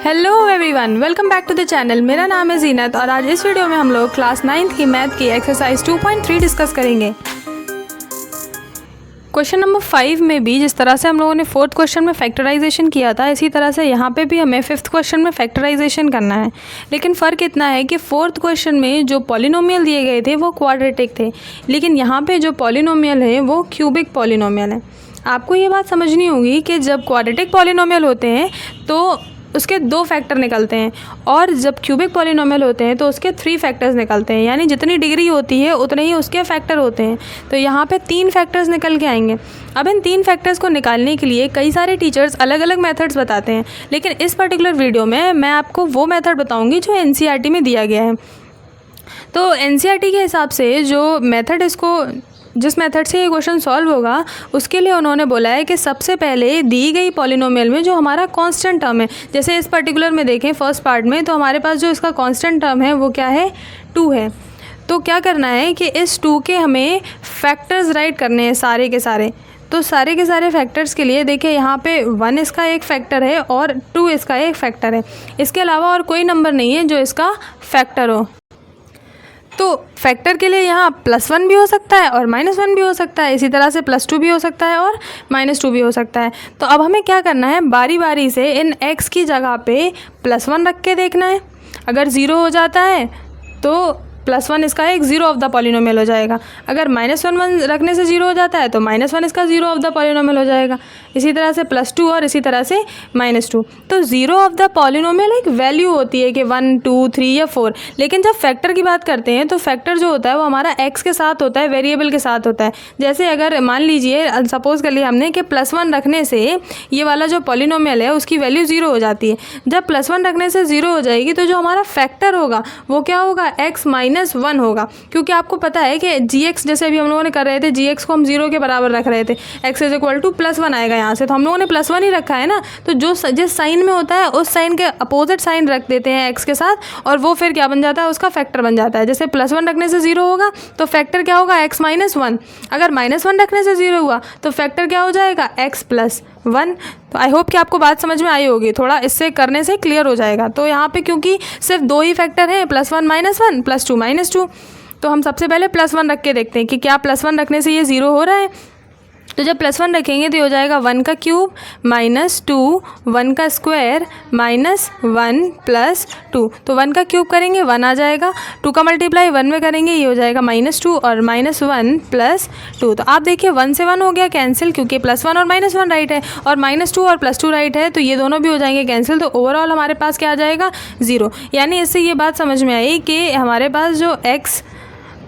Hello everyone, welcome back to the channel. मेरा नाम है जीनत और आज इस वीडियो में हम लोग क्लास 9th की मैथ की एक्सरसाइज 2.3 डिस्कस करेंगे। क्वेश्चन नंबर 5 में भी जिस तरह से हम लोगों ने 4th क्वेश्चन में फैक्टराइजेशन किया था, इसी तरह से यहाँ पे भी हमें 5th क्वेश्चन में फैक्टराइजेशन करना है। लेकिन फ़र्क इतना है कि 4th क्वेश्चन में जो पॉलिनोमियल दिए गए थे वो क्वाड्रेटिक थे, लेकिन यहाँ पे जो पॉलिनोमियल है वो क्यूबिक पॉलिनोमियल है। आपको ये बात समझनी होगी कि जब क्वाड्रेटिक पॉलिनोमियल होते हैं तो उसके 2 फैक्टर निकलते हैं, और जब क्यूबिक पॉलिनोमियल होते हैं तो उसके 3 फैक्टर्स निकलते हैं, यानी जितनी डिग्री होती है उतने ही उसके फैक्टर होते हैं। तो यहाँ पे 3 फैक्टर्स निकल के आएंगे। अब इन 3 फैक्टर्स को निकालने के लिए कई सारे टीचर्स अलग अलग मेथड्स बताते हैं, लेकिन इस पर्टिकुलर वीडियो में मैं आपको वो मेथड बताऊँगी जो NCERT में दिया गया है। तो NCERT के हिसाब से जो मेथड जिस मेथड से ये क्वेश्चन सॉल्व होगा उसके लिए उन्होंने बोला है कि सबसे पहले दी गई पॉलिनोमियल में जो हमारा कांस्टेंट टर्म है, जैसे इस पर्टिकुलर में देखें फर्स्ट पार्ट में, तो हमारे पास जो इसका कांस्टेंट टर्म है वो क्या है, 2 है। तो क्या करना है कि इस 2 के हमें फैक्टर्स राइट करने हैं सारे के सारे। तो सारे के सारे फैक्टर्स के लिए देखिए यहाँ पे 1 इसका एक फैक्टर है और 2 इसका एक फैक्टर है। इसके अलावा और कोई नंबर नहीं है जो इसका फैक्टर हो। तो फैक्टर के लिए यहाँ +1 भी हो सकता है और -1 भी हो सकता है, इसी तरह से +2 भी हो सकता है और -2 भी हो सकता है। तो अब हमें क्या करना है, बारी बारी से इन x की जगह पे +1 रख के देखना है। अगर 0 हो जाता है तो +1 इसका एक 0 ऑफ द पॉलिनोमियल हो जाएगा। अगर -1 रखने से 0 हो जाता है तो -1 इसका 0 ऑफ द पॉलिनोमियल हो जाएगा। इसी तरह से +2 और इसी तरह से -2। तो 0 ऑफ द पॉलिनोमियल एक वैल्यू होती है कि 1, 2, 3 या 4। लेकिन जब फैक्टर की बात करते हैं तो फैक्टर जो होता है वो हमारा x के साथ होता है, वेरिएबल के साथ होता है। जैसे अगर मान लीजिए सपोज कर लिया हमने कि +1 रखने से ये वाला जो पॉलिनोमियल है उसकी वैल्यू 0 हो जाती है। जब +1 रखने से 0 हो जाएगी तो जो हमारा फैक्टर होगा वो क्या होगा, x -1 होगा। क्योंकि आपको पता है कि gx जैसे अभी हम लोगों ने कर रहे थे, gx को हम 0 के बराबर रख रहे थे, x = +1 आएगा यहाँ से, तो हम लोगों ने +1 ही रखा है ना। तो जो जिस साइन में होता है उस साइन के अपोजिट साइन रख देते हैं x के साथ, और वो फिर क्या बन जाता है, उसका फैक्टर बन जाता है। जैसे +1 रखने से 0 होगा तो फैक्टर क्या होगा, x -1। अगर -1 रखने से 0 हुआ तो फैक्टर क्या हो जाएगा, x +1। तो आई होप कि आपको बात समझ में आई होगी, थोड़ा इससे करने से क्लियर हो जाएगा। तो यहाँ पे क्योंकि सिर्फ 2 ही फैक्टर हैं, +1 -1, +2 -2, तो हम सबसे पहले +1 रख के देखते हैं कि क्या +1 रखने से ये 0 हो रहा है। तो जब +1 रखेंगे तो ये हो जाएगा 1 का क्यूब -2, 1 का स्क्वायर -1 +2। तो 1 का क्यूब करेंगे 1 आ जाएगा, 2 का मल्टीप्लाई 1 में करेंगे ये हो जाएगा -2 और -1 +2। तो आप देखिए 1 से 1 हो गया कैंसिल, क्योंकि +1 और -1 राइट है और -2 और +2 राइट है, तो ये दोनों भी हो जाएंगे कैंसिल। तो ओवरऑल हमारे पास क्या आ जाएगा, 0। यानी इससे ये बात समझ में आई कि हमारे पास जो x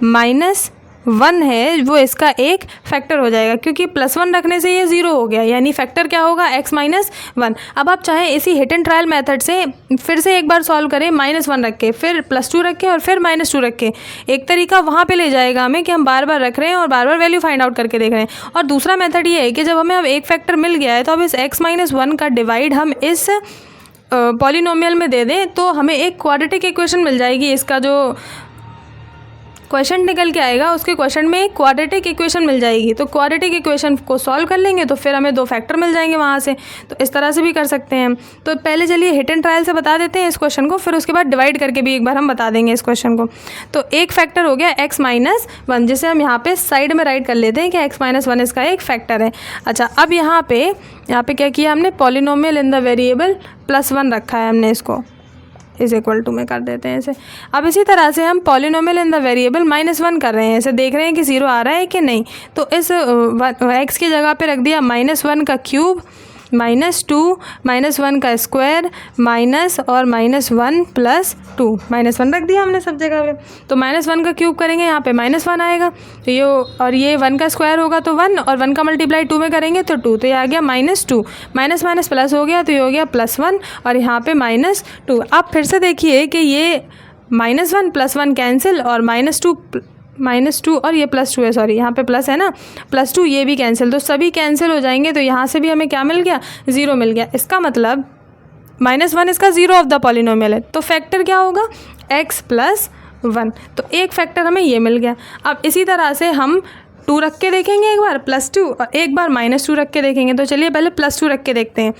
-1 है वो इसका एक फैक्टर हो जाएगा, क्योंकि +1 रखने से ये 0 हो गया, यानी फैक्टर क्या होगा, x -1। अब आप चाहें इसी हिट एंड ट्रायल मेथड से फिर से एक बार सॉल्व करें, -1 रख के, फिर +2 रख के और फिर -2 रख के। एक तरीका वहाँ पे ले जाएगा हमें कि हम बार बार रख रहे हैं और बार बार वैल्यू फाइंड आउट करके देख रहे हैं। और दूसरा मेथड ये है कि जब हमें अब एक फैक्टर मिल गया है तो अब इस x -1 का डिवाइड हम इस पॉलिनोमियल में दे दें तो हमें एक क्वाड्रेटिक इक्वेशन मिल जाएगी। इसका जो क्वेश्चन निकल के आएगा उसके क्वेश्चन में एक क्वाड्रेटिक इक्वेशन मिल जाएगी। तो क्वाड्रेटिक इक्वेशन को सॉल्व कर लेंगे तो फिर हमें 2 फैक्टर मिल जाएंगे वहाँ से। तो इस तरह से भी कर सकते हैं हम। तो पहले चलिए हिट एंड ट्रायल से बता देते हैं इस क्वेश्चन को, फिर उसके बाद डिवाइड करके भी एक बार हम बता देंगे इस क्वेश्चन को। तो एक फैक्टर हो गया x -1, जिसे हम यहाँ पे साइड में राइट कर लेते हैं कि x -1 इसका एक फैक्टर है। अच्छा, अब यहाँ पे क्या किया हमने, पॉलिनोमियल इन द वेरिएबल +1 रखा है हमने, इसको = में कर देते हैं इसे। अब इसी तरह से हम पॉलिनोमियल इन द वेरिएबल -1 कर रहे हैं, इसे देख रहे हैं कि 0 आ रहा है कि नहीं। तो इस x की जगह पे रख दिया -1 का क्यूब -2 -1 का स्क्वायर माइनस और -1 +2, -1 रख दिया हमने सब जगह पे। तो -1 का क्यूब करेंगे यहाँ पे -1 आएगा, तो ये और ये 1 का स्क्वायर होगा तो 1, और 1 का मल्टीप्लाई 2 में करेंगे तो 2, तो ये आ गया -2, माइनस प्लस हो गया तो ये हो गया +1 और यहाँ पे -2। आप फिर से देखिए कि ये -1 +1 कैंसिल और -2 और ये +2 है, सॉरी यहाँ पे प्लस है ना, +2 ये भी कैंसिल, तो सभी कैंसिल हो जाएंगे। तो यहाँ से भी हमें क्या मिल गया, 0 मिल गया। इसका मतलब -1 इसका 0 ऑफ द पॉलिनोमियल है, तो फैक्टर क्या होगा, x +1। तो एक फैक्टर हमें ये मिल गया। अब इसी तरह से हम 2 रख के देखेंगे एक बार +2 और एक बार -2 रख के देखेंगे। तो चलिए पहले +2 रख के देखते हैं।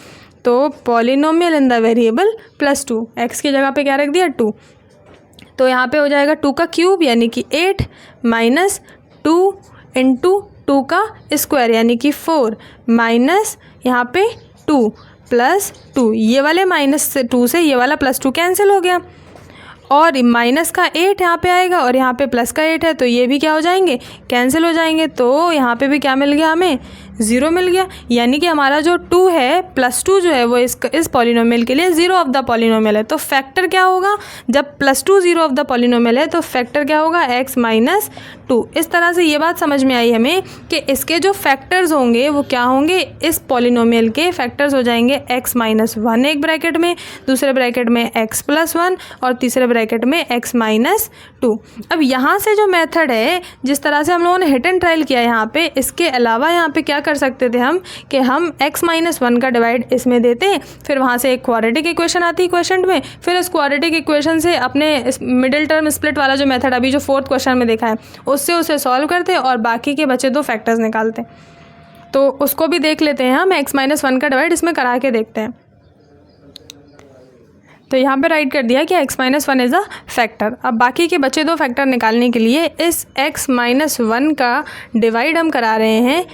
तो polynomial in the variable +2, x की जगह पे क्या रख दिया 2, तो यहाँ पे हो जाएगा 2 का क्यूब यानी कि 8 माइनस 2 इंटू 2 का स्क्वायर यानी कि 4 माइनस यहाँ पे 2 प्लस 2, ये वाले -2 से ये वाला +2 कैंसिल हो गया, और माइनस का 8 यहाँ पे आएगा और यहाँ पे प्लस का 8 है, तो ये भी क्या हो जाएंगे, कैंसिल हो जाएंगे। तो यहाँ पे भी क्या मिल गया, हमें 0 मिल गया, यानी कि हमारा जो 2 है +2 जो है वो इस पॉलिनोमियल के लिए 0 ऑफ द पॉलिनोमियल है। तो फैक्टर क्या होगा, जब +2 0 ऑफ द पॉलिनोमियल है तो फैक्टर क्या होगा, x माइनस 2। इस तरह से ये बात समझ में आई हमें कि इसके जो फैक्टर्स होंगे वो क्या होंगे, इस पॉलिनोमियल के फैक्टर्स हो जाएंगे x माइनस 1 एक ब्रैकेट में, दूसरे ब्रैकेट में x प्लस 1 और तीसरे ब्रैकेट में x माइनस 2। अब यहाँ से जो मेथड है, जिस तरह से हम लोगों ने हिट एंड ट्रायल किया यहाँ पे, इसके अलावा यहाँ पे क्या कर सकते थे हम कि हम x माइनस 1 का डिवाइड इसमें देते, फिर वहाँ से एक क्वाड्रेटिक इक्वेशन आती है क्वेश्चन में, फिर इस क्वाड्रेटिक इक्वेशन से अपने मिडिल टर्म स्प्लिट वाला जो मेथड अभी जो 4th क्वेश्चन में देखा है उससे उसे सॉल्व करते और बाकी के बचे 2 फैक्टर्स निकालते। तो उसको भी देख लेते हैं हम, x माइनस 1 का डिवाइड इसमें करा के देखते हैं। तो यहाँ पे राइट कर दिया कि x minus 1 is a factor. अब बाकी के बचे 2 फैक्टर निकालने के लिए इस x माइनस 1 का डिवाइड हम करा रहे हैं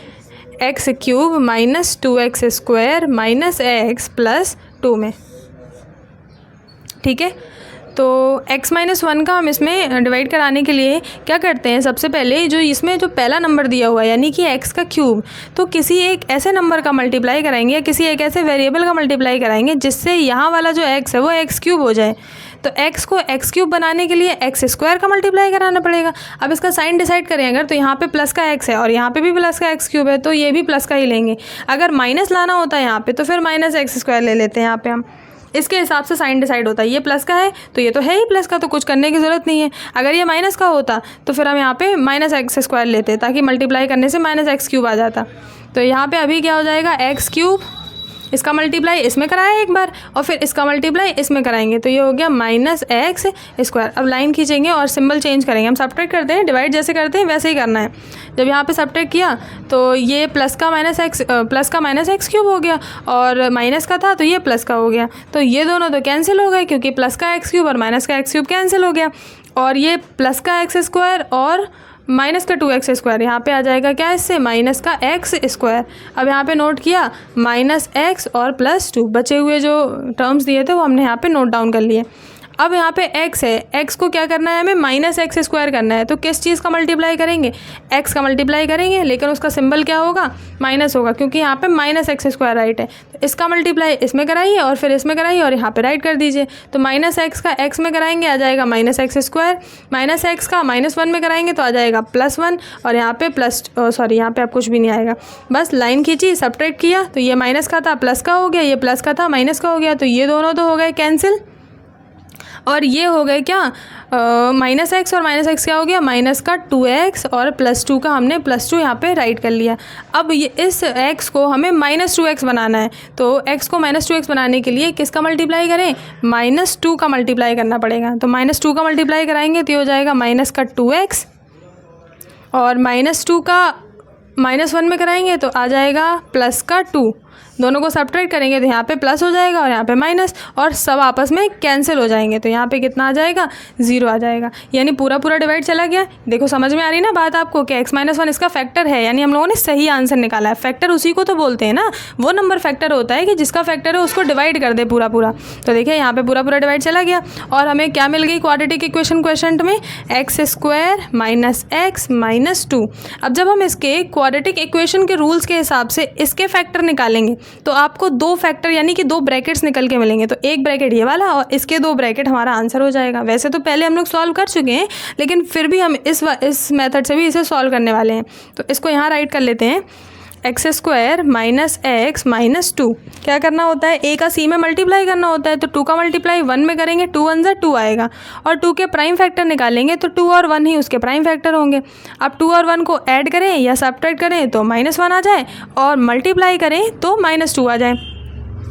x cube minus 2x square minus x plus 2 में, ठीक है। तो x माइनस 1 का हम इसमें डिवाइड कराने के लिए क्या करते हैं, सबसे पहले जो इसमें जो पहला नंबर दिया हुआ है यानी कि x का क्यूब, तो किसी एक ऐसे नंबर का मल्टीप्लाई कराएंगे या किसी एक ऐसे वेरिएबल का मल्टीप्लाई कराएंगे जिससे यहाँ वाला जो x है वो x क्यूब हो जाए। तो x को x क्यूब बनाने के लिए x स्क्वायर का मल्टीप्लाई कराना पड़ेगा। अब इसका साइन डिसाइड करें अगर, तो यहाँ पे प्लस का x है और यहाँ पे भी प्लस का x क्यूब है, तो ये भी प्लस का ही लेंगे। अगर माइनस लाना होता है यहाँ पे तो फिर माइनस x स्क्वायर ले लेते हैं। यहाँ पे हम इसके हिसाब से साइन डिसाइड होता है। ये प्लस का है तो ये तो है ही प्लस का, तो कुछ करने की ज़रूरत नहीं है। अगर ये माइनस का होता तो फिर हम यहाँ पे माइनस एक्स स्क्वायर लेते ताकि मल्टीप्लाई करने से माइनस एक्स क्यूब आ जाता। तो यहाँ पे अभी क्या हो जाएगा, एक्स क्यूब, इसका मल्टीप्लाई इसमें कराया एक बार और फिर इसका मल्टीप्लाई इसमें कराएंगे, तो ये हो गया माइनस एक्स स्क्वायर। अब लाइन खींचेंगे और सिंबल चेंज करेंगे। हम सब्ट्रैक्ट करते हैं, डिवाइड जैसे करते हैं वैसे ही करना है। जब यहाँ पे सब्ट्रैक्ट किया तो ये प्लस का माइनस एक्स क्यूब हो गया और माइनस का था तो ये प्लस का हो गया। तो ये दोनों तो कैंसिल हो गए क्योंकि प्लस का एक्स क्यूब और माइनस का एक्स क्यूब कैंसिल हो गया, और ये प्लस का एक्स स्क्वायर और माइनस का 2x स्क्वायर यहाँ पे आ जाएगा क्या, इससे माइनस का x स्क्वायर। अब यहाँ पे नोट किया माइनस x और प्लस 2, बचे हुए जो टर्म्स दिए थे वो हमने यहाँ पे नोट डाउन कर लिए। अब यहाँ पे x है, x को क्या करना है, हमें माइनस एक्स स्क्वायर करना है। तो किस चीज़ का मल्टीप्लाई करेंगे, x का मल्टीप्लाई करेंगे, लेकिन उसका सिंबल क्या होगा, माइनस होगा, क्योंकि यहाँ पे माइनस एक्स स्क्वायर राइट है। तो इसका मल्टीप्लाई इसमें कराइए और फिर इसमें कराइए और यहाँ पे राइट कर दीजिए। तो माइनस एक्स का x में कराएंगे आ जाएगा minus x square, minus x का -1 में कराएंगे तो आ जाएगा +1, और यहाँ पे यहाँ पे अब कुछ भी नहीं आएगा। बस लाइन खींची, सब्ट्रैक्ट किया तो ये माइनस का था प्लस का हो गया, ये प्लस का था माइनस का हो गया, तो ये दोनों तो हो गए कैंसिल। और ये हो गए क्या, माइनस एक्स और माइनस एक्स क्या हो गया, माइनस का 2x और +2 का हमने +2 यहाँ पे राइट कर लिया। अब ये इस x को हमें -2x बनाना है, तो x को -2x बनाने के लिए किसका मल्टीप्लाई करें, -2 का मल्टीप्लाई करना पड़ेगा। तो -2 का मल्टीप्लाई कराएंगे तो ये हो जाएगा माइनस का 2x और -2 का -1 में कराएंगे तो आ जाएगा प्लस का 2। दोनों को सब्ट्रैक्ट करेंगे तो यहाँ पे प्लस हो जाएगा और यहाँ पे माइनस, और सब आपस में कैंसिल हो जाएंगे। तो यहाँ पे कितना आ जाएगा, 0 आ जाएगा, यानी पूरा डिवाइड चला गया। देखो समझ में आ रही ना बात आपको कि x-1 इसका फैक्टर है, यानी हम लोगों ने सही आंसर निकाला है। फैक्टर उसी को तो बोलते हैं ना, वो नंबर फैक्टर होता है कि जिसका फैक्टर है उसको डिवाइड कर दे पूरा। तो देखिए यहाँ पे पूरा डिवाइड चला गया और हमें क्या मिल गई, क्वाड्रेटिक इक्वेशन क्वेश्चन में x square minus x minus 2। अब जब हम इसके क्वाड्रेटिक इक्वेशन के रूल्स के हिसाब से इसके फैक्टर निकालेंगे तो आपको 2 फैक्टर यानी कि 2 ब्रैकेट्स निकल के मिलेंगे। तो एक ब्रैकेट ये वाला और इसके 2 ब्रैकेट हमारा आंसर हो जाएगा। वैसे तो पहले हम लोग सॉल्व कर चुके हैं, लेकिन फिर भी हम इस मेथड से भी इसे सॉल्व करने वाले हैं। तो इसको यहाँ राइट कर लेते हैं, x square minus x minus 2। क्या करना होता है, a का c में मल्टीप्लाई करना होता है। तो 2 का मल्टीप्लाई 1 में करेंगे, 2 1 ज़ा 2 आएगा, और 2 के प्राइम फैक्टर निकालेंगे तो 2 और 1 ही उसके प्राइम फैक्टर होंगे। अब 2 और 1 को ऐड करें या सब्ट्रैक्ट करें तो -1 आ जाए, और मल्टीप्लाई करें तो -2 आ जाए।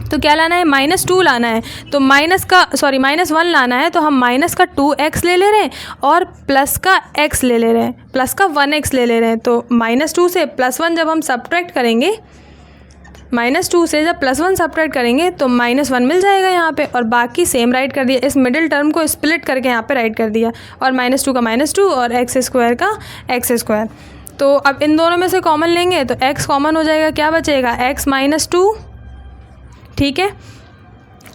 तो क्या लाना है, -2 लाना है। तो -1 लाना है, तो हम माइनस का 2x ले रहे हैं और प्लस का x ले रहे हैं, प्लस का 1x ले रहे हैं। तो -2 से +1 जब हम सब्ट्रैक्ट करेंगे -2 से जब +1 सब्ट्रैक्ट करेंगे तो -1 मिल जाएगा यहाँ पे, और बाकी सेम राइट कर दिया। इस मिडिल टर्म को स्प्लिट करके यहाँ पे राइट कर दिया, और -2 का -2 और x² का x²। तो अब इन दोनों में से कॉमन लेंगे तो x कॉमन हो जाएगा, क्या बचेगा x -2, ठीक है।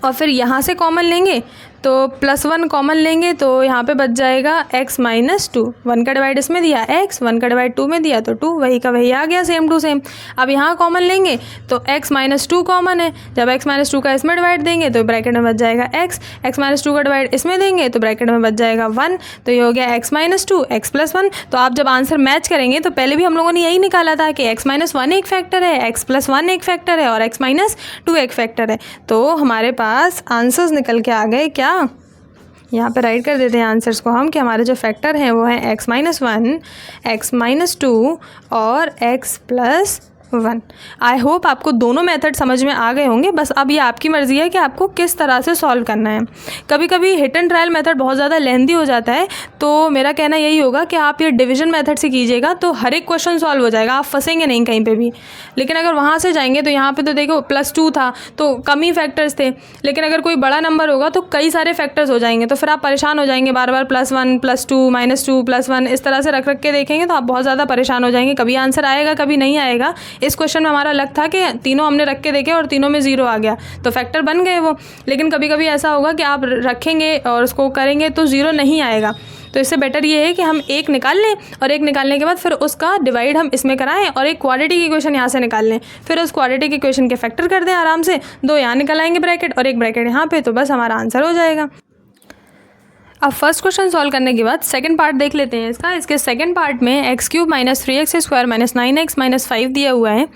और फिर यहाँ से कॉमन लेंगे तो +1 कॉमन लेंगे तो यहाँ पे बच जाएगा x -2। 1 का डिवाइड इसमें दिया x, 1 का डिवाइड 2 में दिया तो 2, वही का वही आ गया, सेम टू सेम। अब यहाँ कॉमन लेंगे तो x -2 कॉमन है, जब x -2 का इसमें डिवाइड देंगे तो ब्रैकेट में बच जाएगा x -2 का डिवाइड इसमें देंगे तो ब्रैकेट में बच जाएगा 1। तो ये हो गया x -2 x + 1। तो आप जब आंसर मैच करेंगे तो पहले भी हम लोगों ने यही निकाला था कि x -1 एक फैक्टर है, x + 1 एक फैक्टर है और x -2 एक फैक्टर है। तो हमारे पास आंसर्स निकल के आ गए क्या, यहाँ पे राइट कर देते हैं आंसर्स को हम कि हमारे जो फैक्टर हैं वो हैं x -1, x -2 और x + 1। आई होप आपको दोनों मेथड समझ में आ गए होंगे। बस अब ये आपकी मर्ज़ी है कि आपको किस तरह से सॉल्व करना है। कभी कभी हिट एंड ट्रायल मेथड बहुत ज़्यादा लेंथी हो जाता है, तो मेरा कहना यही होगा कि आप ये डिवीजन मेथड से कीजिएगा तो हर एक क्वेश्चन सॉल्व हो जाएगा, आप फंसेंगे नहीं कहीं पे भी। लेकिन अगर वहाँ से जाएंगे तो यहाँ पे तो देखो +2 था तो कम ही फैक्टर्स थे, लेकिन अगर कोई बड़ा नंबर होगा तो कई सारे फैक्टर्स हो जाएंगे, तो फिर आप परेशान हो जाएंगे, बार बार +1 +2 -2 +1 इस तरह से रख के देखेंगे तो आप बहुत ज़्यादा परेशान हो जाएंगे। कभी आंसर आएगा कभी नहीं आएगा। इस क्वेश्चन में हमारा लग था कि तीनों हमने रख के देखे और तीनों में 0 आ गया तो फैक्टर बन गए वो। लेकिन कभी कभी ऐसा होगा कि आप रखेंगे और उसको करेंगे तो 0 नहीं आएगा। तो इससे बेटर ये है कि हम एक निकाल लें और एक निकालने के बाद फिर उसका डिवाइड हम इसमें कराएं और एक क्वाड्रेटिक इक्वेशन यहाँ से निकाल लें, फिर उस क्वाड्रेटिक इक्वेशन के फैक्टर कर दें आराम से, 2 यहाँ निकल आएंगे ब्रैकेट और एक ब्रैकेट यहाँ पे, तो बस हमारा आंसर हो जाएगा। अब फर्स्ट क्वेश्चन सॉल्व करने के बाद सेकंड पार्ट देख लेते हैं इसका। इसके सेकंड पार्ट में x³ - 3x² - 9x - 5 दिया हुआ है।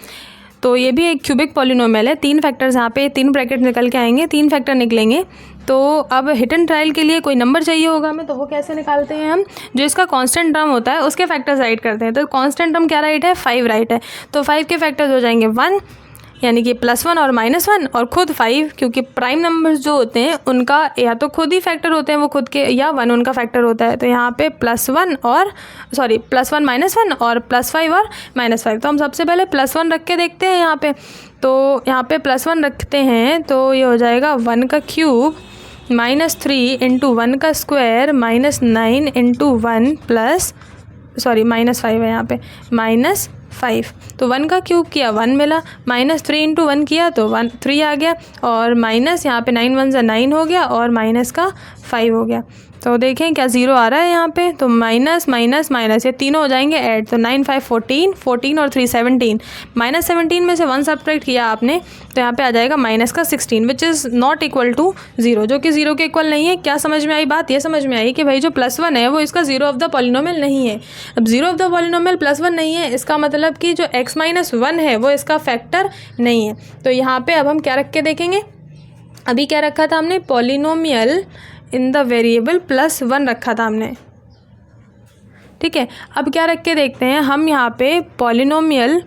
तो ये भी एक क्यूबिक पॉलिनोमियल है, 3 फैक्टर्स यहाँ पे 3 ब्रैकेट निकल के आएंगे, 3 फैक्टर निकलेंगे। तो अब हिट एंड ट्रायल के लिए कोई नंबर चाहिए होगा हमें, तो वो कैसे निकालते हैं हम, जो इसका कांस्टेंट टर्म होता है उसके फैक्टर्स राइट करते हैं। तो कांस्टेंट टर्म क्या राइट है, 5 राइट है, तो 5 के फैक्टर्स हो जाएंगे 1, यानी कि +1 और -1 और खुद 5, क्योंकि प्राइम नंबर्स जो होते हैं उनका या तो खुद ही फैक्टर होते हैं वो खुद के, या 1 उनका फैक्टर होता है। तो यहाँ पे +1 और +1 -1 और +5 और -5। तो हम सबसे पहले +1 रख के देखते हैं यहाँ पे। तो यहाँ पे +1 रखते हैं तो ये हो जाएगा 1 का क्यूब -3 × 1 का स्क्वायर -9 × 1 -5 है यहाँ पे -5। तो 1 का क्यूब किया 1 मिला, -3 × 1 किया तो 3 आ गया, और माइनस यहाँ पे 9 1 9 हो गया और माइनस का 5 हो गया। तो देखें क्या 0 आ रहा है यहाँ पे, तो माइनस माइनस माइनस ये तीनों हो जाएंगे ऐड, तो 9 5 14 14 और 3 17। -17 में से 1 सब्ट्रैक्ट किया आपने तो यहाँ पे आ जाएगा माइनस का 16 which is not equal to 0, जो कि 0 के इक्वल नहीं है। क्या समझ में आई बात, ये समझ में आई कि भाई जो +1 है वो इसका 0 ऑफ द पॉलिनोमियल नहीं है। अब 0 ऑफ द पॉलिनोमियल +1 नहीं है, इसका मतलब कि जो x - 1 है वो इसका फैक्टर नहीं है। तो यहाँ पे अब हम क्या रख के देखेंगे, अभी क्या रखा था हमने, पॉलिनोमियल इन द वेरिएबल +1 रखा था हमने, ठीक है। अब क्या रख के देखते हैं हम यहाँ पे, पॉलिनोमियल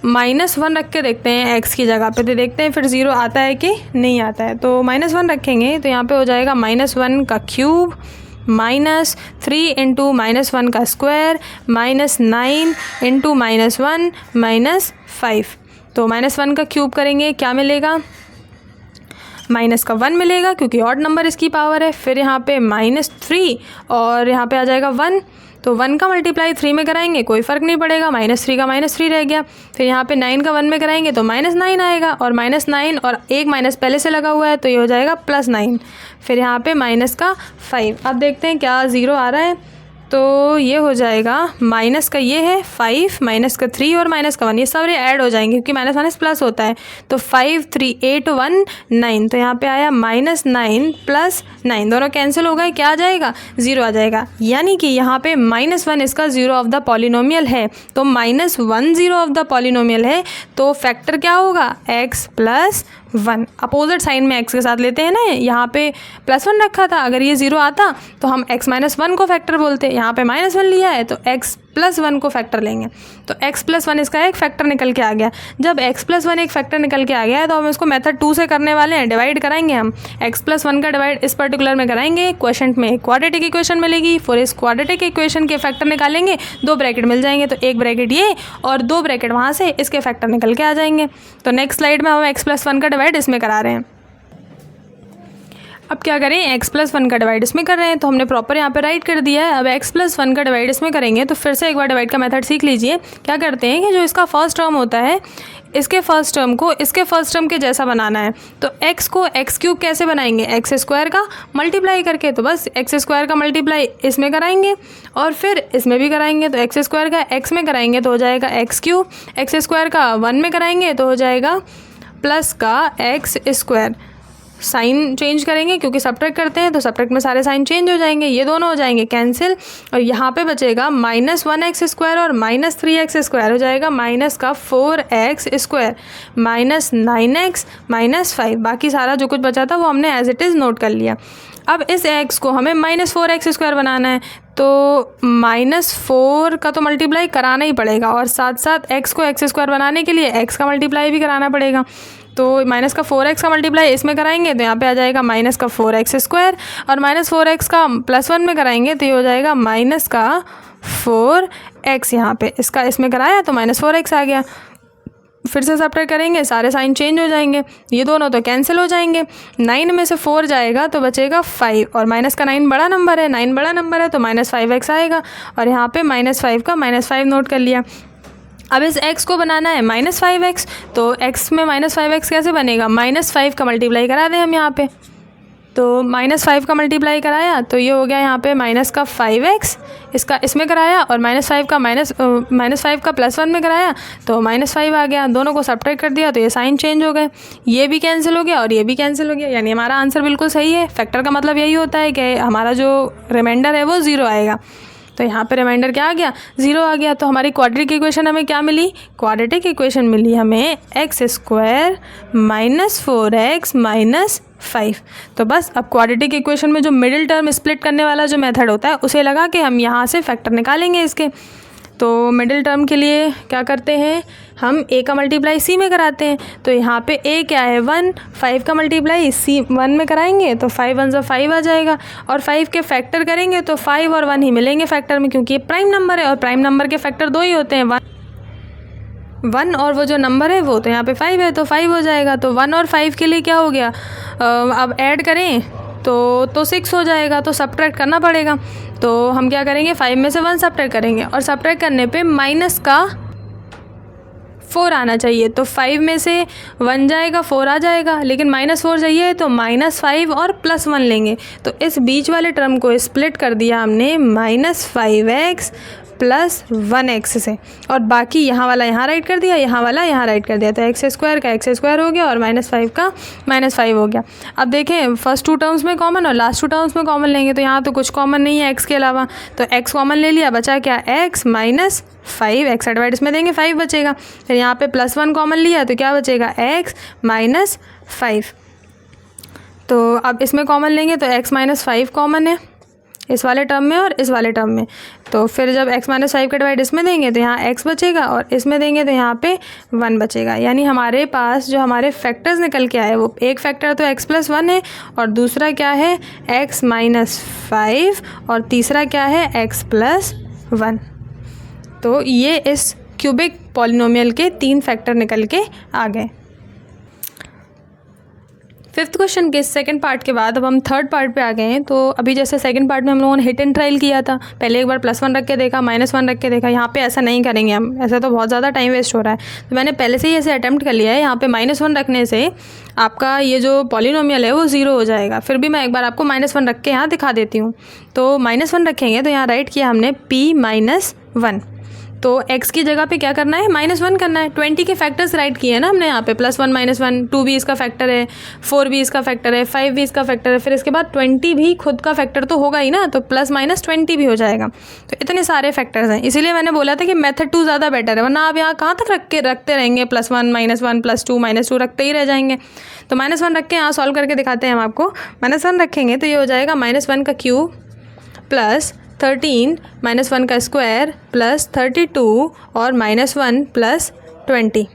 -1 रख के देखते हैं x की जगह पे, तो देखते हैं फिर 0 आता है कि नहीं आता है। तो -1 रखेंगे तो यहाँ पे हो जाएगा -1 का क्यूब -3 × -1 का स्क्वायर -9 × -1 -5। तो -1 का क्यूब करेंगे क्या मिलेगा, माइनस का 1 मिलेगा क्योंकि ऑड नंबर इसकी पावर है। फिर यहाँ पे -3 और यहाँ पे आ जाएगा 1, तो 1 का मल्टीप्लाई 3 में कराएंगे कोई फ़र्क नहीं पड़ेगा, -3 का -3 रह गया। फिर यहाँ पे 9 का 1 में कराएंगे तो -9 आएगा, और -9 और एक माइनस पहले से लगा हुआ है तो ये हो जाएगा +9। फिर यहाँ पे माइनस का 5। अब देखते हैं क्या 0 आ रहा है, तो ये हो जाएगा माइनस का ये है 5 माइनस का 3 और माइनस का 1, ये सारे ऐड हो जाएंगे क्योंकि माइनस माइनस प्लस होता है। तो 5 3 8 1 9, तो यहाँ पे आया -9 + 9, दोनों कैंसिल हो गए, क्या आ जाएगा 0 आ जाएगा। यानी कि यहाँ पे -1 इसका 0 ऑफ द पॉलिनोमियल है, तो -1 0 ऑफ द पॉलिनोमियल है, तो फैक्टर क्या होगा x + 1। अपोजिट साइन में x के साथ लेते हैं ना, यहाँ पे +1 रखा था, अगर ये 0 आता तो हम x - 1 को फैक्टर बोलते, यहाँ पे -1 लिया है तो x x+1 को फैक्टर लेंगे तो x+1 इसका एक फैक्टर निकल के आ गया। जब x+1 एक फैक्टर निकल के आ गया है तो हम इसको मेथड 2 से करने वाले हैं, डिवाइड कराएंगे हम। x+1 का डिवाइड इस पर्टिकुलर में कराएंगे, क्वेश्चन में क्वाड्रेटिक इक्वेशन मिलेगी, फिर इस क्वाड्रेटिक इक्वेशन के फैक्टर निकालेंगे, 2 ब्रैकेट मिल जाएंगे, तो एक ब्रैकेट ये और 2 ब्रैकेट वहाँ से इसके फैक्टर निकल के आ जाएंगे। तो नेक्स्ट स्लाइड में हम x+1 का डिवाइड इसमें करा रहे हैं। अब क्या करें, x+1 का डिवाइड इसमें कर रहे हैं तो हमने प्रॉपर यहाँ पे राइट कर दिया है। अब x+1 का डिवाइड इसमें करेंगे तो फिर से एक बार डिवाइड का मेथड सीख लीजिए। क्या करते हैं कि जो इसका फर्स्ट टर्म होता है इसके फर्स्ट टर्म को इसके फर्स्ट टर्म के जैसा बनाना है। तो x को x³ कैसे बनाएंगे, x² का मल्टीप्लाई करके। तो बस x² का मल्टीप्लाई इसमें कराएंगे और फिर इसमें भी कराएंगे। तो x² का x में कराएंगे तो हो जाएगा x³, x² का 1 में कराएंगे तो हो जाएगा प्लस का x²। साइन चेंज करेंगे क्योंकि सब्ट्रैक्ट करते हैं तो सब्ट्रैक्ट में सारे साइन चेंज हो जाएंगे, ये दोनों हो जाएंगे कैंसिल और यहाँ पे बचेगा -1x² और -3x² हो जाएगा माइनस का 4x² -9x -5। बाकी सारा जो कुछ बचा था वो हमने एज इट इज़ नोट कर लिया। अब इस x को हमें -4x² बनाना है तो -4 का तो मल्टीप्लाई कराना ही पड़ेगा और साथ साथ x को x² बनाने के लिए x का मल्टीप्लाई भी कराना पड़ेगा। तो माइनस का 4x का मल्टीप्लाई इसमें कराएंगे तो यहाँ पे आ जाएगा माइनस का 4x² और -4x का +1 में कराएंगे तो ये हो जाएगा माइनस का 4x। यहाँ पे इसका इसमें कराया तो -4x आ गया। फिर से सब्ट्रैक्ट करेंगे, सारे साइन चेंज हो जाएंगे, ये दोनों तो कैंसिल हो जाएंगे। 9 में से 4 जाएगा तो बचेगा 5 और माइनस का 9 बड़ा नंबर है, 9 बड़ा नंबर है तो -5x आएगा और यहाँ पे -5 का -5 नोट कर लिया। अब इस x को बनाना है -5x तो x में -5x कैसे बनेगा, -5 का मल्टीप्लाई करा दें हम यहाँ पे। तो -5 का मल्टीप्लाई कराया तो ये हो गया यहाँ पे माइनस का 5x, इसका इसमें कराया और -5 का -5 का +1 में कराया तो -5 आ गया। दोनों को सब्ट्रैक्ट कर दिया तो ये साइन चेंज हो गए, ये भी कैंसिल हो गया और ये भी कैंसिल हो गया, यानी हमारा आंसर बिल्कुल सही है। फैक्टर का मतलब यही होता है कि हमारा जो रिमाइंडर है वो 0 आएगा। तो यहाँ पे रिमाइंडर क्या आ गया, 0 आ गया। तो हमारी क्वाड्रेटिक इक्वेशन हमें क्या मिली, क्वाड्रेटिक इक्वेशन मिली हमें x² -4x -5। तो बस अब क्वाड्रेटिक इक्वेशन में जो मिडिल टर्म स्प्लिट करने वाला जो मेथड होता है उसे लगा के हम यहाँ से फैक्टर निकालेंगे इसके। तो मिडिल टर्म के लिए क्या करते हैं, हम a का मल्टीप्लाई c में कराते हैं। तो यहाँ पे a क्या है 1, 5 का मल्टीप्लाई c 1 में कराएंगे तो 5 1 5 आ जाएगा और 5 के फैक्टर करेंगे तो 5 और 1 ही मिलेंगे फैक्टर में, क्योंकि ये प्राइम नंबर है और प्राइम नंबर के फैक्टर 2 ही होते हैं, 1 और वो जो नंबर है वो तो यहाँ पे 5 है तो 5 हो जाएगा। तो 1 और 5 के लिए क्या हो गया, अब ऐड करें तो 6 हो जाएगा, तो सब्ट्रैक्ट करना पड़ेगा। तो हम क्या करेंगे, 5 में से 1 सब्ट्रैक्ट करेंगे और सब्ट्रैक्ट करने पे माइनस का 4 आना चाहिए। तो 5 में से 1 जाएगा 4 आ जाएगा, लेकिन -4 चाहिए तो -5 और +1 लेंगे। तो इस बीच वाले टर्म को स्प्लिट कर दिया हमने -5x +1x से और बाकी यहाँ वाला यहाँ राइट कर दिया, यहाँ वाला यहाँ राइट कर दिया। तो x² का x² हो गया और -5 का -5 हो गया। अब देखें फर्स्ट 2 टर्म्स में कॉमन और लास्ट 2 टर्म्स में कॉमन लेंगे तो यहाँ तो कुछ कॉमन नहीं है x के अलावा, तो x कॉमन ले लिया, बचा क्या x -5, x डिवाइड इसमें देंगे 5 बचेगा। फिर यहाँ पे +1 कॉमन लिया तो क्या बचेगा x -5। तो अब इसमें कॉमन लेंगे तो x -5 कॉमन है इस वाले टर्म में और इस वाले टर्म में। तो फिर जब x -5 का डिवाइड इसमें देंगे तो यहाँ x बचेगा और इसमें देंगे तो यहाँ पे 1 बचेगा। यानी हमारे पास जो हमारे फैक्टर्स निकल के आए वो एक फैक्टर तो x+1 है और दूसरा क्या है x -5 और तीसरा क्या है x+1। तो ये इस क्यूबिक पॉलिनोमियल के 3 फैक्टर निकल के आ गए। 5th क्वेश्चन के सेकंड पार्ट के बाद अब हम थर्ड पार्ट पे आ गए हैं। तो अभी जैसे सेकंड पार्ट में हम लोगों ने हिट एंड ट्रायल किया था, पहले एक बार +1 रख के देखा, -1 रख के देखा। यहाँ पे ऐसा नहीं करेंगे हम, ऐसा तो बहुत ज़्यादा टाइम वेस्ट हो रहा है। तो मैंने पहले से ही ऐसे अटैम्प्ट कर लिया है। यहाँ पे -1 रखने से आपका ये जो पॉलिनोमियल है वो 0 हो जाएगा। फिर भी मैं एक बार आपको -1 रख के यहाँ दिखा देती हूँ। तो -1 रखेंगे तो यहाँ राइट किया हमने p-1। तो x की जगह पे क्या करना है, -1 करना है। 20 के फैक्टर्स राइट किए हैं ना हमने यहाँ पे, +1 -1, 2 भी इसका फैक्टर है, 4 भी इसका फैक्टर है, 5 भी इसका फैक्टर है। फिर इसके बाद 20 भी खुद का फैक्टर तो होगा ही ना, तो +-20 भी हो जाएगा। तो इतने सारे फैक्टर्स हैं, इसीलिए मैंने बोला था कि मेथड 2 ज़्यादा बेटर है, वरना आप यहाँ कहाँ तक रखते रहेंगे, +1 -1 +2 -2 रखते ही रह जाएंगे। तो -1 रख के यहाँ सॉल्व करके दिखाते हैं हम आपको। -1 रखेंगे तो ये हो जाएगा -1 का क्यूब 13 माइनस 1 का स्क्वायर प्लस 32 और माइनस 1 प्लस 20।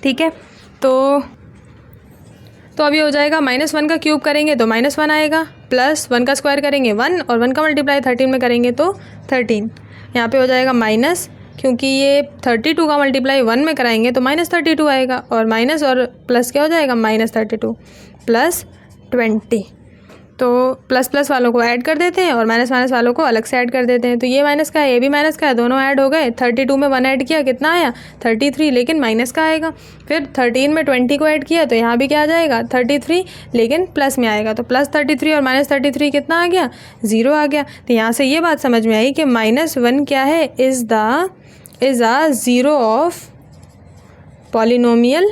ठीक है, तो अभी हो जाएगा -1 का क्यूब करेंगे तो -1 आएगा, प्लस 1 का स्क्वायर करेंगे 1 और 1 का मल्टीप्लाई 13 में करेंगे तो 13। यहाँ पे हो जाएगा माइनस, क्योंकि ये 32 का मल्टीप्लाई 1 में कराएंगे तो -32 आएगा, और माइनस और प्लस क्या हो जाएगा -32 प्लस 20। तो प्लस प्लस वालों को ऐड कर देते हैं और माइनस माइनस वालों को अलग से ऐड कर देते हैं। तो ये माइनस का है, ये भी माइनस का है, दोनों ऐड हो गए। 32 में 1 ऐड किया कितना आया 33, लेकिन माइनस का आएगा। फिर 13 में 20 को ऐड किया तो यहाँ भी क्या आ जाएगा 33, लेकिन प्लस में आएगा। तो प्लस 33 और माइनस 33 कितना आ गया 0 आ गया। तो यहाँ से ये बात समझ में आई कि -1 क्या है, is a zero of polynomial.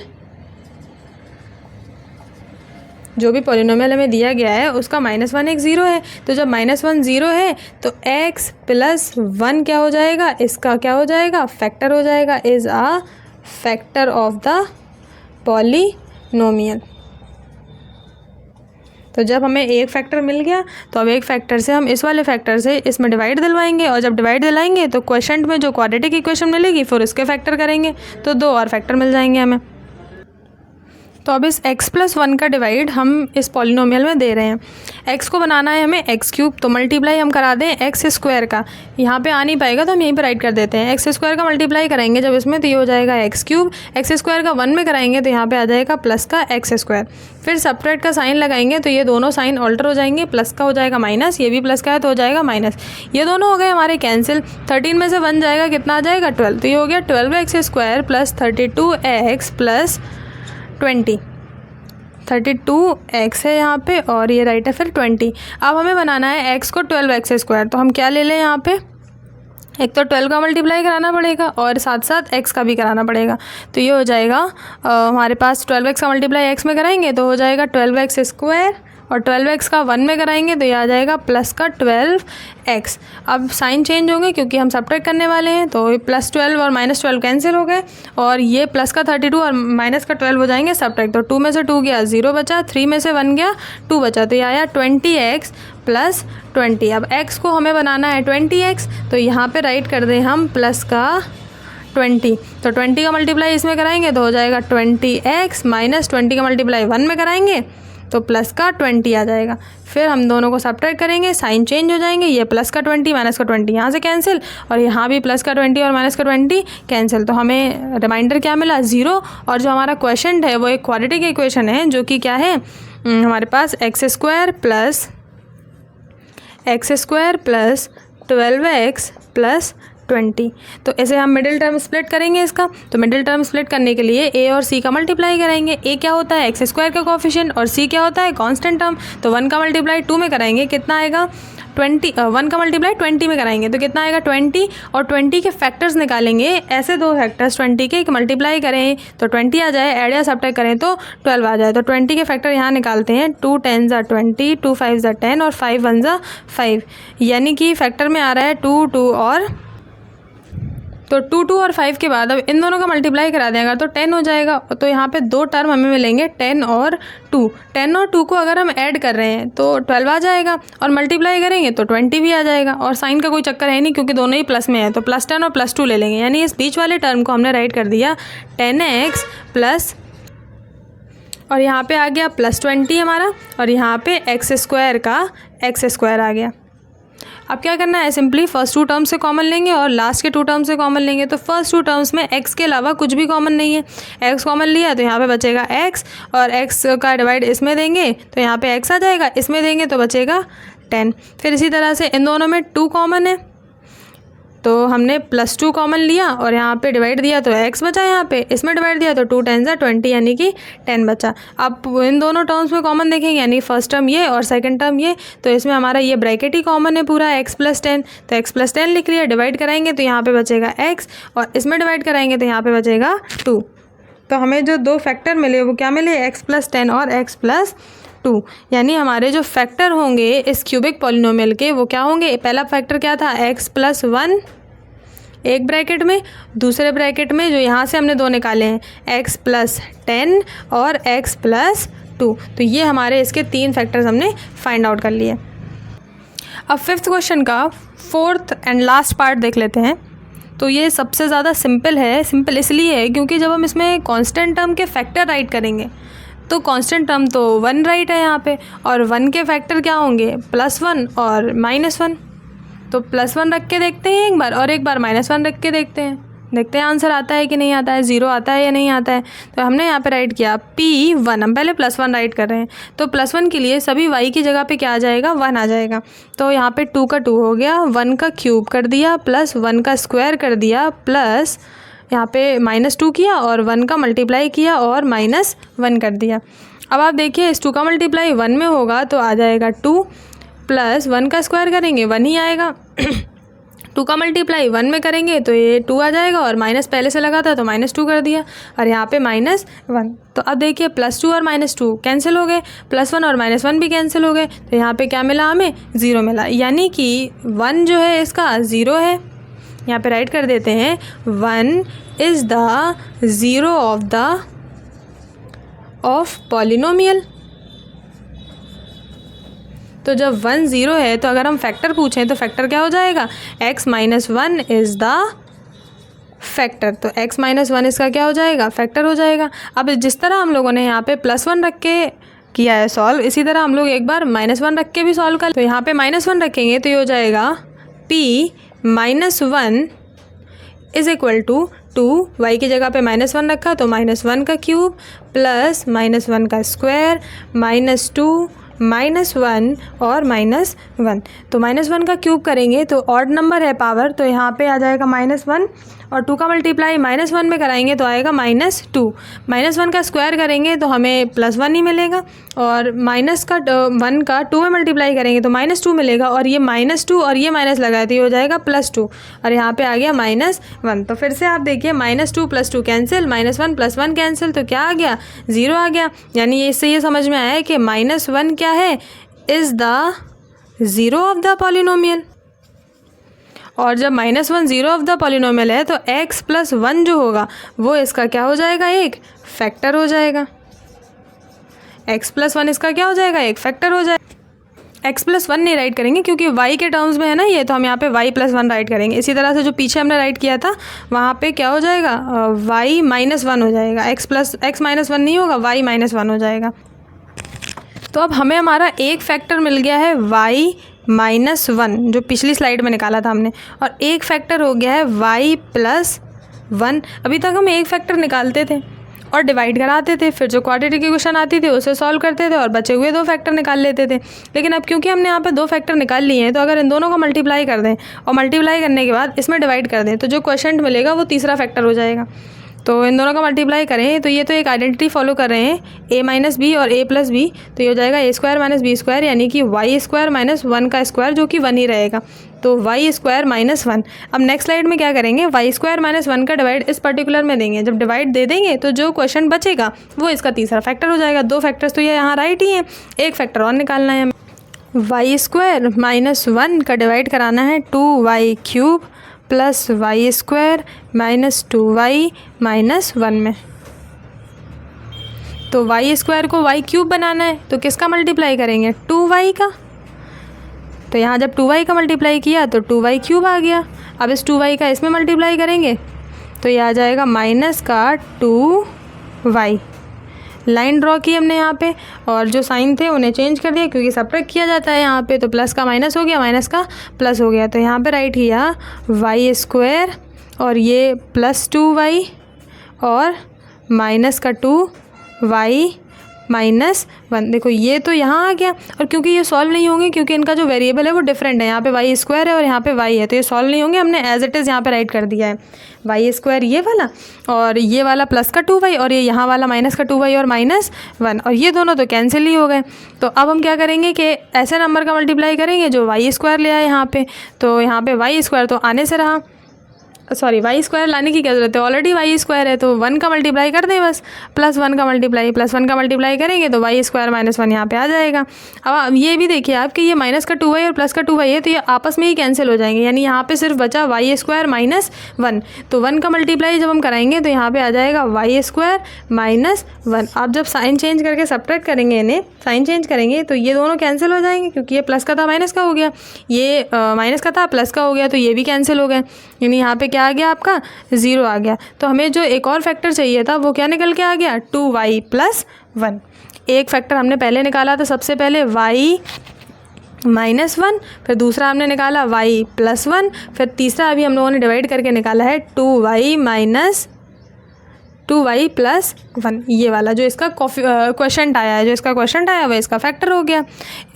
जो भी पॉलिनोमियल हमें दिया गया है उसका -1 एक ज़ीरो है। तो जब -1 ज़ीरो है तो x + 1 क्या हो जाएगा, इसका क्या हो जाएगा फैक्टर हो जाएगा, is a factor of the polynomial. तो जब हमें एक फैक्टर मिल गया तो अब एक फैक्टर से हम इस वाले फैक्टर से इसमें डिवाइड दिलवाएंगे, और जब डिवाइड दिलाएंगे तो क्वोशंट में जो क्वाड्रेटिक इक्वेशन मिलेगी फिर उसके फैक्टर करेंगे तो 2 और फैक्टर मिल जाएंगे हमें। तो अब इस x + 1 का डिवाइड हम इस पॉलिनोमियल में दे रहे हैं। x को बनाना है हमें x3, तो मल्टीप्लाई हम करा दें x² का। यहाँ पे आ नहीं पाएगा तो हम यहीं पे राइट कर देते हैं। x² का मल्टीप्लाई करेंगे जब इसमें तो ये हो जाएगा x3, x² का 1 में कराएंगे तो यहाँ पे आ जाएगा प्लस का x²। फिर सब्ट्रैक्ट का साइन लगाएंगे तो ये दोनों साइन ऑल्टर हो जाएंगे, प्लस का हो जाएगा माइनस, ये भी प्लस का है तो हो जाएगा माइनस। ये दोनों हो गए हमारे कैंसिल। 13 में से 1 जाएगा कितना आ जाएगा 12, तो ये हो गया 12x² plus 32x plus 20। 32x है यहाँ पे और ये राइट है फिर 20। अब हमें बनाना है x को 12x², तो हम क्या ले लें यहाँ पे, एक तो 12 का मल्टीप्लाई कराना पड़ेगा और साथ साथ x का भी कराना पड़ेगा। तो ये हो जाएगा हमारे पास 12x का मल्टीप्लाई x में कराएंगे तो हो जाएगा 12x² और 12x का 1 में कराएंगे तो ये आ जाएगा प्लस का 12x। अब साइन चेंज होंगे क्योंकि हम सब्ट्रैक्ट करने वाले हैं, तो +12 और -12 कैंसिल हो गए और ये प्लस का 32 और माइनस का 12 हो जाएंगे सब्ट्रैक्ट। तो 2 में से 2 गया 0 बचा, 3 में से 1 गया 2 बचा, तो ये आया 20x + 20। अब x को हमें बनाना है 20x, तो यहाँ पर राइट कर दें हम प्लस का 20। तो 20 का मल्टीप्लाई इसमें कराएंगे तो हो जाएगा 20x माइनस 20 का मल्टीप्लाई 1 में कराएंगे तो प्लस का 20 आ जाएगा। फिर हम दोनों को सब्ट्रैक्ट करेंगे, साइन चेंज हो जाएंगे, ये प्लस का 20 माइनस का 20 यहाँ से कैंसिल और यहाँ भी प्लस का 20 और माइनस का 20 कैंसिल। तो हमें रिमाइंडर क्या मिला 0। और जो हमारा क्वेश्चन है वो एक क्वाड्रेटिक इक्वेशन है जो कि क्या है हमारे पास x² प्लस 12x प्लस 20। तो ऐसे हम मिडिल टर्म स्प्लिट करेंगे इसका। तो मिडिल टर्म स्प्लिट करने के लिए a और c का मल्टीप्लाई करेंगे। a क्या होता है x² का कोफिशिएंट और c क्या होता है कांस्टेंट टर्म। तो 1 का मल्टीप्लाई 2 में कराएंगे कितना आएगा 20, 1 का मल्टीप्लाई 20 में कराएंगे तो कितना आएगा 20, और 20 के फैक्टर्स निकालेंगे। ऐसे दो फैक्टर्स 20 के मल्टीप्लाई करें तो 20 आ जाए, ऐड या सब्ट्रैक्ट करें तो 12 आ जाए। तो 20 के फैक्टर यहाँ निकालते हैं, 2 10 = 20, 2 5 = 10 और 5 1 = 5, यानी कि फैक्टर में आ रहा है 2 2 और तो 2 2 और 5 के बाद अब इन दोनों का मल्टीप्लाई करा देंगे तो 10 हो जाएगा। तो यहाँ पे दो टर्म हमें मिलेंगे 10 और 2। 10 और 2 को अगर हम ऐड कर रहे हैं तो 12 आ जाएगा और मल्टीप्लाई करेंगे तो 20 भी आ जाएगा। और साइन का कोई चक्कर है नहीं क्योंकि दोनों ही प्लस में है, तो +10 और +2 ले लेंगे, यानी इस बीच वाले टर्म को हमने राइट कर दिया 10x प्लस, और यहाँ पे आ गया +20 हमारा, और यहाँ पे x² का x² आ गया। अब क्या करना है, सिंपली फर्स्ट 2 टर्म्स से कॉमन लेंगे और लास्ट के 2 टर्म्स से कॉमन लेंगे। तो फर्स्ट 2 टर्म्स में x के अलावा कुछ भी कॉमन नहीं है, x कॉमन लिया तो यहाँ पे बचेगा x, और x का डिवाइड इसमें देंगे तो यहाँ पे x आ जाएगा, इसमें देंगे तो बचेगा 10। फिर इसी तरह से इन दोनों में 2 कॉमन है तो हमने +2 कॉमन लिया और यहाँ पे डिवाइड दिया तो x बचा, यहाँ पे इसमें डिवाइड दिया तो 2 10 = 20 यानी कि 10 बचा। अब इन दोनों टर्म्स में कॉमन देखेंगे, यानी फर्स्ट टर्म ये और सेकंड टर्म ये, तो इसमें हमारा ये ब्रैकेट ही कॉमन है पूरा x + 10, तो x + 10 लिख लिया। डिवाइड कराएंगे तो यहाँ पे बचेगा x और इसमें डिवाइड कराएंगे तो यहाँ पे बचेगा 2। तो हमें जो 2 फैक्टर मिले वो क्या मिले, x + 10 और x + 2, यानी हमारे जो फैक्टर होंगे इस क्यूबिक पॉलिनोमियल के वो क्या होंगे। पहला फैक्टर क्या था x + 1 एक ब्रैकेट में, दूसरे ब्रैकेट में जो यहाँ से हमने 2 निकाले हैं x + 10 और x + 2। तो ये हमारे इसके 3 फैक्टर्स हमने फाइंड आउट कर लिए। अब फिफ्थ क्वेश्चन का फोर्थ एंड लास्ट पार्ट देख लेते हैं। तो ये सबसे ज़्यादा सिंपल है। सिंपल इसलिए है क्योंकि जब हम इसमें कांस्टेंट टर्म के फैक्टर राइट करेंगे तो कांस्टेंट टर्म तो 1 राइट है यहाँ पे, और 1 के फैक्टर क्या होंगे, +1 और -1। तो +1 रख के देखते हैं एक बार, और एक बार -1 रख के देखते हैं आंसर आता है कि नहीं आता है, 0 आता है या नहीं आता है। तो हमने यहाँ पे राइट किया P1, हम पहले +1 राइट कर रहे हैं। तो +1 के लिए सभी y की जगह पे क्या आ जाएगा, 1 आ जाएगा। तो यहाँ पे 2 का 2 हो गया, 1 का क्यूब कर दिया, प्लस 1 का स्क्वायर कर दिया, प्लस यहाँ पे -2 किया और 1 का मल्टीप्लाई किया और -1 कर दिया। अब आप देखिए इस 2 का मल्टीप्लाई 1 में होगा तो आ जाएगा 2, प्लस 1 का स्क्वायर करेंगे 1 ही आएगा 2 का मल्टीप्लाई 1 में करेंगे तो ये 2 आ जाएगा, और माइनस पहले से लगा था तो -2 कर दिया, और यहाँ पे -1। तो अब देखिए +2 और -2 कैंसिल हो गए, +1 और -1 भी कैंसिल हो गए। तो यहाँ पे क्या मिला, हमें 0 मिला, यानी कि 1 जो है इसका 0 है। यहाँ पे राइट कर देते हैं 1 इज़ द 0 ऑफ पॉलिनोमियल। तो जब 1 0 है तो अगर हम फैक्टर पूछें तो फैक्टर क्या हो जाएगा, x - 1 इज़ द फैक्टर। तो x - 1 इसका क्या हो जाएगा, फैक्टर हो जाएगा। अब जिस तरह हम लोगों ने यहाँ पे +1 रख के किया है सॉल्व, इसी तरह हम लोग एक बार -1 रख के भी सॉल्व कर। तो यहाँ पे -1 रखेंगे तो ये हो जाएगा P - 1 is equal to 2, y की जगह पे -1 रखा तो -1 का क्यूब प्लस -1 का स्क्वायर -2 -1 और -1। तो -1 का क्यूब करेंगे तो ऑड नंबर है पावर, तो यहाँ पे आ जाएगा -1, और 2 का मल्टीप्लाई -1 में कराएंगे तो आएगा -2। -1 का स्क्वायर करेंगे तो हमें +1 ही मिलेगा, और -1 का 2 में मल्टीप्लाई करेंगे तो -2 मिलेगा, और ये -2 और ये माइनस लगाए तो ये हो जाएगा +2, और यहाँ पे आ गया -1। तो फिर से आप देखिए -2 + 2 कैंसिल, -1 + 1 कैंसिल, तो क्या आ गया, 0 आ गया। यानी इससे ये समझ में आया कि -1 क्या है, is the 0 of the polynomial. और जब -1 0 ऑफ द पॉलिनोमियल है तो x + 1 जो होगा वो इसका क्या हो जाएगा, एक फैक्टर हो जाएगा। x + 1 इसका क्या हो जाएगा, एक फैक्टर हो जाएगा। x + 1 नहीं राइट करेंगे क्योंकि y के टर्म्स में है ना ये, तो हम यहाँ पे y + 1 राइट करेंगे। इसी तरह से जो पीछे हमने राइट किया था वहाँ पे क्या हो जाएगा, y - 1 हो जाएगा। x - 1 नहीं होगा, y - 1 हो जाएगा। तो अब हमें हमारा एक फैक्टर मिल गया है y - 1, जो पिछली स्लाइड में निकाला था हमने, और एक फैक्टर हो गया है y + 1। अभी तक हम एक फैक्टर निकालते थे और डिवाइड कराते थे, फिर जो क्वाड्रेटिक की क्वेश्चन आती थी उसे सॉल्व करते थे और बचे हुए 2 फैक्टर निकाल लेते थे। लेकिन अब क्योंकि हमने यहाँ पे 2 फैक्टर निकाल लिए हैं तो अगर इन दोनों को मल्टीप्लाई कर दें और मल्टीप्लाई करने के बाद इसमें डिवाइड कर दें तो जो क्वोशिएंट मिलेगा वो तीसरा फैक्टर हो जाएगा। तो इन दोनों का मल्टीप्लाई करें तो ये तो एक आइडेंटिटी फॉलो कर रहे हैं, a - b और a + b, तो ये हो जाएगा a² - b², यानी कि y² - 1 का स्क्वायर, जो कि 1 ही रहेगा। तो y² - 1। अब नेक्स्ट स्लाइड में क्या करेंगे, y² - 1 का डिवाइड इस पर्टिकुलर में देंगे। जब डिवाइड दे देंगे तो जो क्वेश्चन बचेगा वो इसका तीसरा फैक्टर हो जाएगा। 2 फैक्टर्स तो ये यहाँ राइट ही हैं, एक फैक्टर और निकालना है हमें। y² - 1 का डिवाइड कराना है 2y³ + y² - 2y - 1 में। तो y² को y³ बनाना है तो किसका मल्टीप्लाई करेंगे, 2y का। तो यहाँ जब 2y का मल्टीप्लाई किया तो 2y³ आ गया। अब इस 2y का इसमें मल्टीप्लाई करेंगे तो ये आ जाएगा -2y। लाइन ड्रॉ की हमने यहाँ पे, और जो साइन थे उन्हें चेंज कर दिया क्योंकि सब्ट्रैक्ट किया जाता है यहाँ पे। तो प्लस का माइनस हो गया, माइनस का प्लस हो गया। तो यहाँ पे राइट किया y² और ये +2y और माइनस का 2y - 1। देखो ये तो यहाँ आ गया, और क्योंकि ये सॉल्व नहीं होंगे क्योंकि इनका जो वेरिएबल है वो डिफरेंट है। यहाँ पे y² है और यहाँ पे y है, तो ये सॉल्व नहीं होंगे। हमने एज इट इज़ यहाँ पे राइट कर दिया है y² ये वाला, और ये वाला प्लस का 2y, और ये यहाँ वाला माइनस का 2y और -1, और ये दोनों तो कैंसिल ही हो गए। तो अब हम क्या करेंगे कि ऐसे नंबर का मल्टीप्लाई करेंगे जो y² ले आए यहाँ पे। तो यहाँ पे y² तो आने से रहा, सॉरी वाई स्क्वायर लाने की क्या ज़रूरत है, ऑलरेडी वाई स्क्वायर है तो 1 का मल्टीप्लाई कर दें बस, प्लस 1 का मल्टीप्लाई करेंगे तो वाई स्क्वायर माइनस 1 यहाँ पे आ जाएगा। अब ये भी देखिए आप कि ये माइनस का 2y और प्लस का 2y है तो ये आपस में ही कैंसिल हो जाएंगे, यानी यहाँ पे सिर्फ बचा वाई स्क्वायर माइनस 1। तो 1 का मल्टीप्लाई जब हम कराएंगे तो यहाँ पे आ जाएगा वाई स्क्वायर माइनस 1। आप जब साइन चेंज करके सब्ट्रैक्ट करेंगे, इन्हें साइन चेंज करेंगे तो ये दोनों कैंसिल हो जाएंगे, क्योंकि ये प्लस का था माइनस का हो गया, ये माइनस का था प्लस का हो गया, तो ये भी कैंसिल हो गए, यानी यहाँ पे क्या आ गया आपका 0 आ गया। तो हमें जो एक और फैक्टर चाहिए था वो क्या निकल के आ गया 2y + 1। एक फैक्टर हमने पहले निकाला था, सबसे पहले y -1, फिर दूसरा हमने निकाला y + 1, फिर तीसरा अभी हम लोगों ने डिवाइड करके निकाला है 2y + 1। ये वाला जो इसका क्वेश्चन आया है, जो इसका क्वेश्चन आया वह इसका फैक्टर हो गया।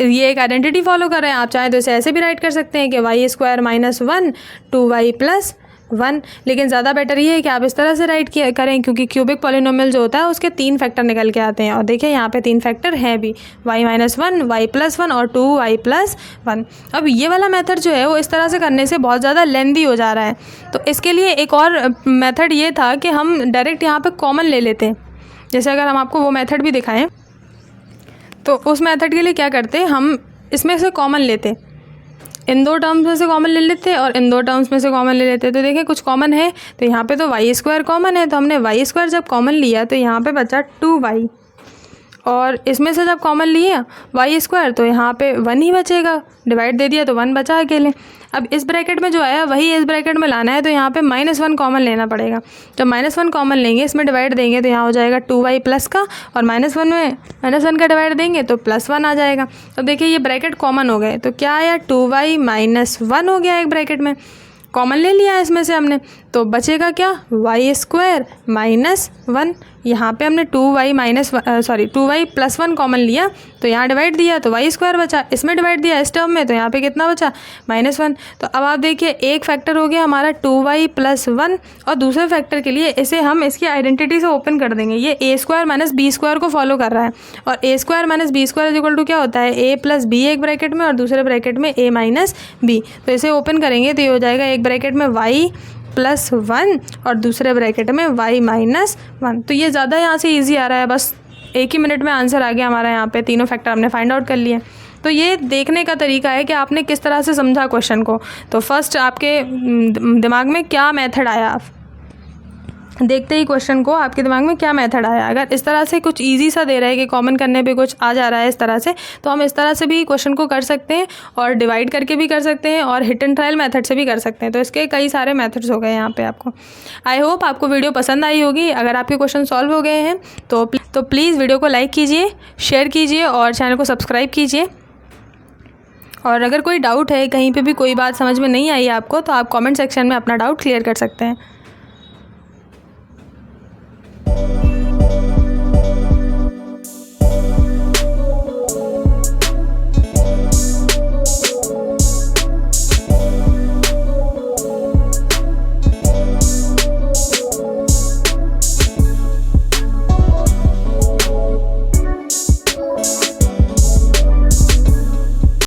ये एक आइडेंटिटी फॉलो कर रहे हैं, आप चाहें तो इसे ऐसे भी राइट कर सकते हैं कि y² - 1 2y + 1, लेकिन ज़्यादा बेटर ये है कि आप इस तरह से राइट करें, क्योंकि क्यूबिक पॉलिनोमियल जो होता है उसके 3 फैक्टर निकल के आते हैं, और देखिए यहाँ पे 3 फैक्टर हैं भी, y - 1, y + 1 और 2y + 1। अब ये वाला मेथड जो है वो इस तरह से करने से बहुत ज़्यादा लेंदी हो जा रहा है, तो इसके लिए एक और मेथड ये था कि हम डायरेक्ट यहाँ पर कॉमन ले लेते हैं। जैसे अगर हम आपको वो मेथड भी दिखाएँ तो उस मेथड के लिए क्या करते, हम इसमें से कॉमन लेते, इन 2 टर्म्स में से कॉमन ले लेते और इन 2 टर्म्स में से कॉमन ले लेते। तो देखिए कुछ कॉमन है, तो यहाँ पे तो y² कॉमन है, तो हमने y² जब कॉमन लिया तो यहाँ पे बचा 2y, और इसमें से जब कॉमन लिया y² तो यहाँ पे 1 ही बचेगा, डिवाइड दे दिया तो 1 बचा अकेले। अब इस ब्रैकेट में जो आया वही इस ब्रैकेट में लाना है, तो यहाँ पे -1 कॉमन लेना पड़ेगा। जब -1 कॉमन लेंगे, इसमें डिवाइड देंगे तो यहाँ हो जाएगा 2y प्लस का, और -1 में -1 का डिवाइड देंगे तो +1 आ जाएगा। तो देखिए ये ब्रैकेट कॉमन हो गए, तो क्या आया 2y - 1 हो गया, एक ब्रैकेट में कॉमन ले लिया इसमें से हमने, तो बचेगा क्या y² - 1। यहाँ पे हमने 2y + 1 कॉमन लिया तो यहाँ डिवाइड दिया तो y² बचा, इसमें डिवाइड दिया इस टर्म में तो यहाँ पे कितना बचा -1। तो अब आप देखिए एक फैक्टर हो गया हमारा 2y + 1, और दूसरे फैक्टर के लिए इसे हम इसकी आइडेंटिटी से ओपन कर देंगे। ये a² - b² को फॉलो कर रहा है, और a² - b² = क्या होता है a + b एक ब्रैकेट में और दूसरे ब्रैकेट में a - b। तो इसे ओपन करेंगे तो ये हो जाएगा एक ब्रैकेट में y + 1 और दूसरे ब्रैकेट में y - 1। तो ये ज़्यादा यहाँ से इजी आ रहा है, बस एक ही मिनट में आंसर आ गया हमारा। यहाँ पे तीनों फैक्टर हमने फाइंड आउट कर लिए। तो ये देखने का तरीका है कि आपने किस तरह से समझा क्वेश्चन को। तो फर्स्ट आपके दिमाग में क्या मेथड आया, आप देखते ही क्वेश्चन को आपके दिमाग में क्या मेथड आया। अगर इस तरह से कुछ इजी सा दे रहा है कि कॉमन करने पे कुछ आ जा रहा है इस तरह से, तो हम इस तरह से भी क्वेश्चन को कर सकते हैं, और डिवाइड करके भी कर सकते हैं, और हिट एंड ट्रायल मेथड से भी कर सकते हैं। तो इसके कई सारे मेथड्स हो गए यहाँ पे आपको। आई होप आपको वीडियो पसंद आई होगी। अगर आपके क्वेश्चन सॉल्व हो गए हैं तो प्लीज़ वीडियो को लाइक कीजिए, शेयर कीजिए और चैनल को सब्सक्राइब कीजिए। और अगर कोई डाउट है, कहीं पे भी कोई बात समझ में नहीं आई आपको, तो आप कमेंट सेक्शन में अपना डाउट क्लियर कर सकते हैं।